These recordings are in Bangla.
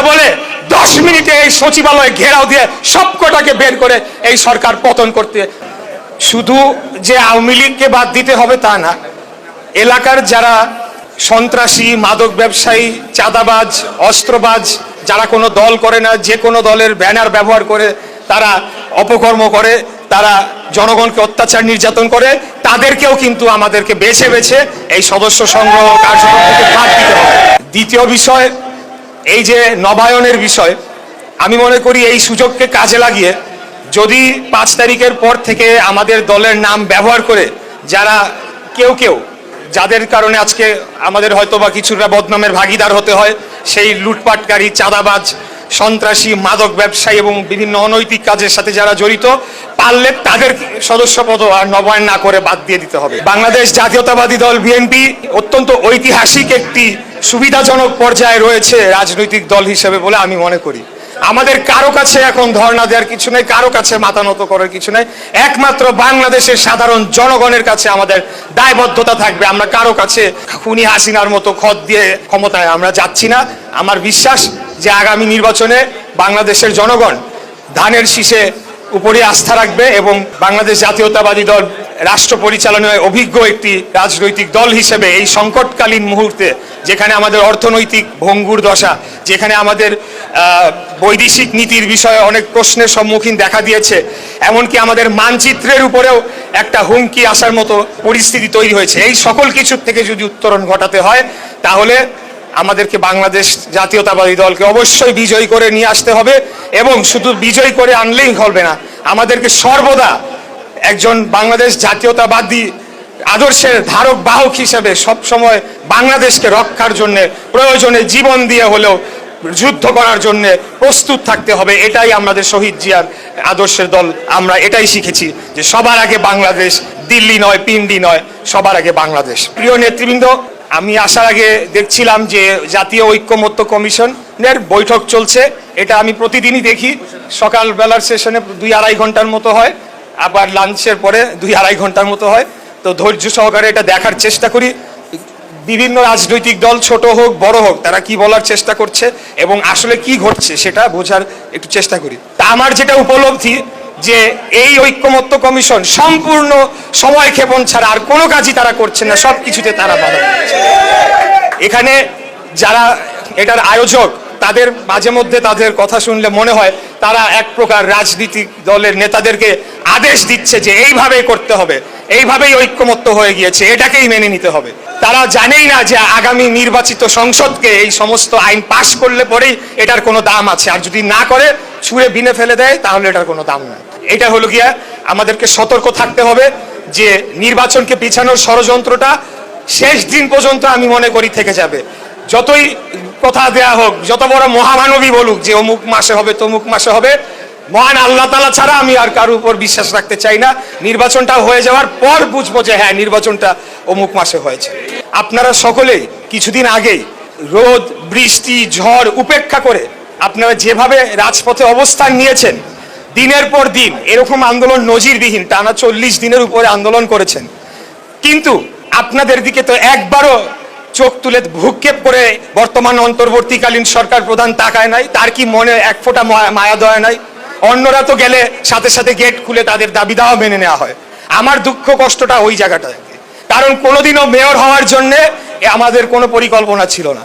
কথা বলে 10 মিনিটে এই সচিবালয় ঘেরাও দিয়ে সবকটাকে বের করে এই সরকার পতন করতে। শুধু যে আওয়ামী লীগকে বাদ দিতে হবে তা না, এলাকার যারা সন্ত্রাসী, মাদক ব্যবসায়ী, চাঁদাবাজ, অস্ত্রবাজ, যারা কোনো দল করে না, যে কোনো দলের ব্যানার ব্যবহার করে তারা অপকর্ম করে, তারা জনগণকে অত্যাচার নির্যাতন করে, তাদেরকেও কিন্তু আমাদেরকে বেছে বেছে এই সদস্য সংগ্রহ কার্যক্রম থেকে বাদ দিতে হবে। দ্বিতীয় বিষয়, এই যে নবায়নের বিষয়, আমি মনে করি এই সুযোগকে কাজে লাগিয়ে যদি 5 তারিখের পর থেকে আমাদের দলের নাম ব্যবহার করে যারা কেউ যাদের কারণে আজকে আমাদের হয়তো বা কিছুটা বদনামের ভাগিদার হতে হয়, সেই লুটপাটকারী, চাঁদাবাজ, সন্ত্রাসী, মাদক ব্যবসায়ী এবং বিভিন্ন অনৈতিক কাজের সাথে যারা জড়িত, পারলে তাদের সদস্যপদ আর নবায়ন না করে বাদ দিয়ে দিতে হবে। বাংলাদেশ জাতীয়তাবাদী দল বিএনপি অত্যন্ত ঐতিহাসিক একটি সুবিধাজনক পর্যায়ে রয়েছে রাজনৈতিক দল হিসেবে বলে আমি মনে করি। আমাদের কারো কাছে এখন ধর্ণা দেওয়ার কিছু নেই, কারো কাছে মাথা নত করার কিছু নেই। একমাত্র বাংলাদেশের সাধারণ জনগণের কাছে আমাদের দায়বদ্ধতা থাকবে। আমরা কারো কাছে খুনি হাসিনার মতো খত দিয়ে ক্ষমতায় আমরা যাচ্ছি না। আমার বিশ্বাস যে আগামী নির্বাচনে বাংলাদেশের জনগণ ধানের শীষে উপরে আস্থা রাখবে এবং বাংলাদেশ জাতীয়তাবাদী দল রাষ্ট্র পরিচালনায় অভিজ্ঞ একটি রাজনৈতিক দল হিসেবে এই সংকটকালীন মুহূর্তে, যেখানে আমাদের অর্থনৈতিক ভঙ্গুর দশা, যেখানে আমাদের বৈদেশিক নীতির বিষয়ে অনেক প্রশ্নের সম্মুখীন দেখা দিয়েছে, এমনকি আমাদের মানচিত্রের উপরেও একটা হুমকি আসার মতো পরিস্থিতি তৈরি হয়েছে, এই সকল কিছুর থেকে যদি উত্তরণ ঘটাতে হয় তাহলে আমাদেরকে বাংলাদেশ জাতীয়তাবাদী দলকে অবশ্যই বিজয়ী করে নিয়ে আসতে হবে। এবং শুধু বিজয়ী করে আনলেই হবে না, আমাদেরকে সর্বদা একজন বাংলাদেশ জাতীয়তাবাদী আদর্শের ধারক বাহক হিসেবে সবসময় বাংলাদেশকে রক্ষার জন্য প্রয়োজনে জীবন দিয়ে হলেও যুদ্ধ করার জন্য প্রস্তুত থাকতে হবে। এটাই আমাদের শহীদ জিয়ার আদর্শের দল, আমরা এটাই শিখেছি যে সবার আগে বাংলাদেশ, দিল্লি নয়, পিন্ডি নয়, সবার আগে বাংলাদেশ। প্রিয় নেতৃবৃন্দ, আমি আসার আগে দেখছিলাম যে জাতীয় ঐক্যমত্য কমিশনের বৈঠক চলছে। এটা আমি প্রতিদিনই দেখি, সকালবেলার সেশনে 2-2.5 ঘন্টার মতো হয়, আবার লাঞ্চের পরে 2-2.5 ঘন্টার মতো হয়। তো ধৈর্য সহকারে এটা দেখার চেষ্টা করি। বিভিন্ন রাজনৈতিক দল, ছোট হোক বড় হোক, তারা কি বলার চেষ্টা করছে এবং আসলে কি ঘটছে সেটা বোঝার একটু চেষ্টা করি। তা আমার যেটা উপলব্ধি যে এই ঐক্যমত্য কমিশন সম্পূর্ণ সময় ক্ষেপণ ছাড়া আর কোনো কাজই তারা করছে না, সব কিছুতে তারা বাধা দিচ্ছে। এখানে যারা এটার আয়োজক, তাদের মাঝে মধ্যে তাদের কথা শুনলে মনে হয় তারা এক প্রকার রাজনৈতিক দলের নেতাদেরকে আদেশ দিচ্ছে যে এইভাবেই করতে হবে, এইভাবেই ঐক্যমত্য হয়ে গিয়েছে, এটাকেই মেনে নিতে হবে। তারা জানেই না যে আগামী নির্বাচিত সংসদকে এই সমস্ত আইন পাশ করলে পরেই এটার কোনো দাম আছে, আর যদি না করে ছুঁড়ে বিনে ফেলে দেয় তাহলে এটার কোনো দাম নেই। এটা হলো গিয়া আমাদেরকে সতর্ক থাকতে হবে যে নির্বাচনকে পিছানোর ষড়যন্ত্রটা শেষ দিন পর্যন্ত আমি মনে করি থেকে যাবে। যতই কথা দেয়া হোক, যত বড় মহামানবী বলুক যে অমুক মাসে হবে তমুক মাসে হবে, মহান আল্লাহ তাআলা ছাড়া আমি আর কারোর উপর বিশ্বাস রাখতে চাই না। নির্বাচনটা হয়ে যাওয়ার পর বুঝবো যে হ্যাঁ, নির্বাচনটা অমুক মাসে হয়েছে। আপনারা সকলেই কিছুদিন আগেই রোদ, বৃষ্টি, ঝড় উপেক্ষা করে আপনারা যেভাবে রাজপথে অবস্থান নিয়েছেন, দিনের পর দিন এরকম আন্দোলন নজিরবিহীন টানা 40 দিনের উপরে আন্দোলন করেছেন, কিন্তু আপনাদের দিকে তো একবারও চোখ তুলে ভ্রুক্ষেপ করে বর্তমান অন্তর্বর্তীকালীন সরকার প্রধান তাকায় নাই? তার কি মনে এক ফোঁটা মায়া দয়া নাই? অন্যরা তো গেলে সাথে সাথে গেট খুলে তাদের দাবি দাওয়া মেনে নেওয়া হয়। আমার দুঃখ কষ্টটা ওই জায়গাটায়, কারণ কোনোদিনও মেয়র হওয়ার জন্য আমাদের কোনো পরিকল্পনা ছিল না।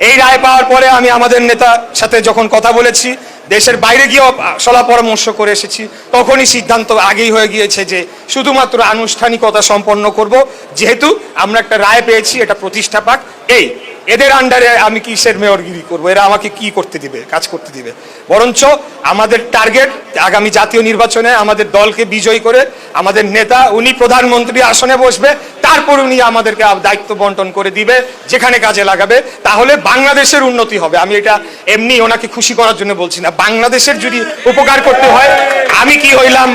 এই রায় পাওয়ার পরে আমি আমাদের নেতার সাথে যখন কথা বলেছি, দেশের বাইরে গিয়েও সলা পরামর্শ করে এসেছি, তখনই সিদ্ধান্ত আগেই হয়ে গিয়েছে যে শুধুমাত্র আনুষ্ঠানিকতা সম্পন্ন করব। যেহেতু আমরা একটা রায় পেয়েছি, এটা প্রতিষ্ঠা পাক। এদের আন্ডারে আমি কিসের মেয়রগিরি করব? এরা আমাকে কি করতে দিবে, কাজ করতে দিবে? বরঞ্চ আমাদের টার্গেট আগামী জাতীয় নির্বাচনে আমাদের দলকে বিজয়ী করে আমাদের নেতা উনি প্রধানমন্ত্রী আসনে বসবে, তারপর উনি আমাদেরকে দায়িত্ব বন্টন করে দিবে, যেখানে কাজে লাগাবে। তাহলে বাংলাদেশের উন্নতি হবে। আমি এটা এমনি ওনাকে খুশি করার জন্য বলছি না। বাংলাদেশের যদি উপকার করতে হয়, আমি কি হইলাম,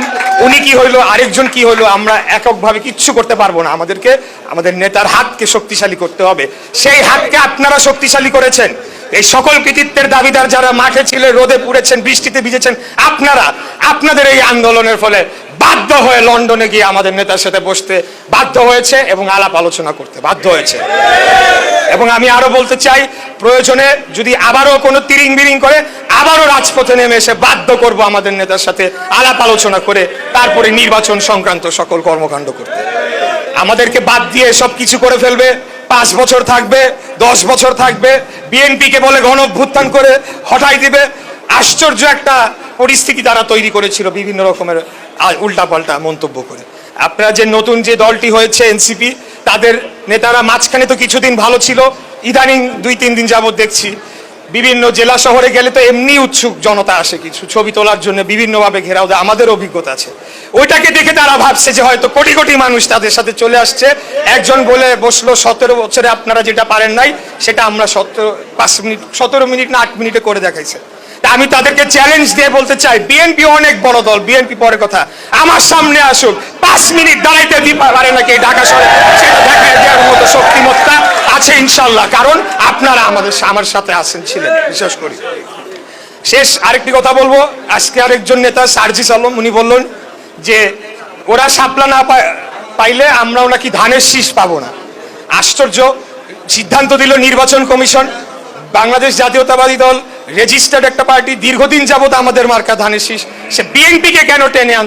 উনি কি হইলো, আরেকজন কি হইলো, আমরা এককভাবে কিচ্ছু করতে পারবো না। আমাদেরকে আমাদের নেতার হাতকে শক্তিশালী করতে হবে। সেই হাতকে আপনারা শক্তিশালী করেছেন। এই সকল কৃতিত্বের দাবিদার যারা মাঠে ছিলেন, রোদে পুড়েছেন, বৃষ্টিতে ভিজেছেন, আপনাদের এই আন্দোলনের ফলে বাধ্য হয়ে লন্ডনে গিয়ে আমাদের নেতার সাথে বসতে বাধ্য হয়েছে এবং আলাপ আলোচনা করতে বাধ্য হয়েছে। এবং আমি আরো বলতে চাই, প্রয়োজনে যদি আবারও কোনো তিরিং বিরিং করে আবারও রাজপথে নেমে এসে বাধ্য করব আমাদের নেতার সাথে আলাপ আলোচনা করে তারপরে নির্বাচন সংক্রান্ত সকল কর্মকাণ্ড করতে। আমাদেরকে বাদ দিয়ে সব কিছু করে ফেলবে, 5 বছর থাকবে, 10 বছর থাকবে, বিএনপিকে বলে গণ অভ্যুত্থান করে হটাই দিবে। আশ্চর্য একটা পরিস্থিতি তারা তৈরি করেছিল বিভিন্ন রকমের উল্টাপাল্টা মন্তব্য করে। আপনারা যে নতুন যে দলটি হয়েছে এনসিপি, তাদের নেতারা মাঝখানে তো কিছুদিন ভালো ছিল, ইদানিং 2-3 দিন যাবত দেখছি বিভিন্ন জেলা শহরে গেলে তো এমনি উৎসুক জনতা আসে কিছু ছবি তোলার জন্য, বিভিন্নভাবে ঘেরাও দেয়। আমাদের অভিজ্ঞতা আছে, ওইটাকে দেখে তারা ভাবছে যে হয়তো কোটি কোটি মানুষ তাদের সাথে চলে আসছে। একজন বলে বসলো 17 বছরে আপনারা যেটা পারেন নাই সেটা আমরা 17 মিনিট না 8 মিনিটে করে দেখাইছে। আমি তাদেরকে চ্যালেঞ্জ দিয়ে বলতে চাই, বিএনপি অনেক বড় দল, বিএনপি পরে কথা, আমার সামনে আসুক, 5 মিনিট দাঁড়াইতে পারে নাকি ঢাকা শহরে, সেটা দেখায় দেওয়ার মতো শক্তিমত্তা আছে ইনশাল্লাহ। কারণ আপনারা আমার সাথে আছেন, ছিলেন, বিশেষ করি। শেষ আরেকটি কথা বলবো, আজকে আরেকজন নেতা সার্জিস আলম, উনি বললেন যে ওরা শাপলা না পাইলে আমরাও নাকি ধানের শীষ পাবো না। আশ্চর্য সিদ্ধান্ত দিল নির্বাচন কমিশন। বাংলাদেশ জাতীয়তাবাদী দল রেজিস্টার্ড একটা পার্টি, দীর্ঘদিন যাবত আমাদের মার্কা ধানের শীষ, সে বিএনপিকে কেন টেনে আনতে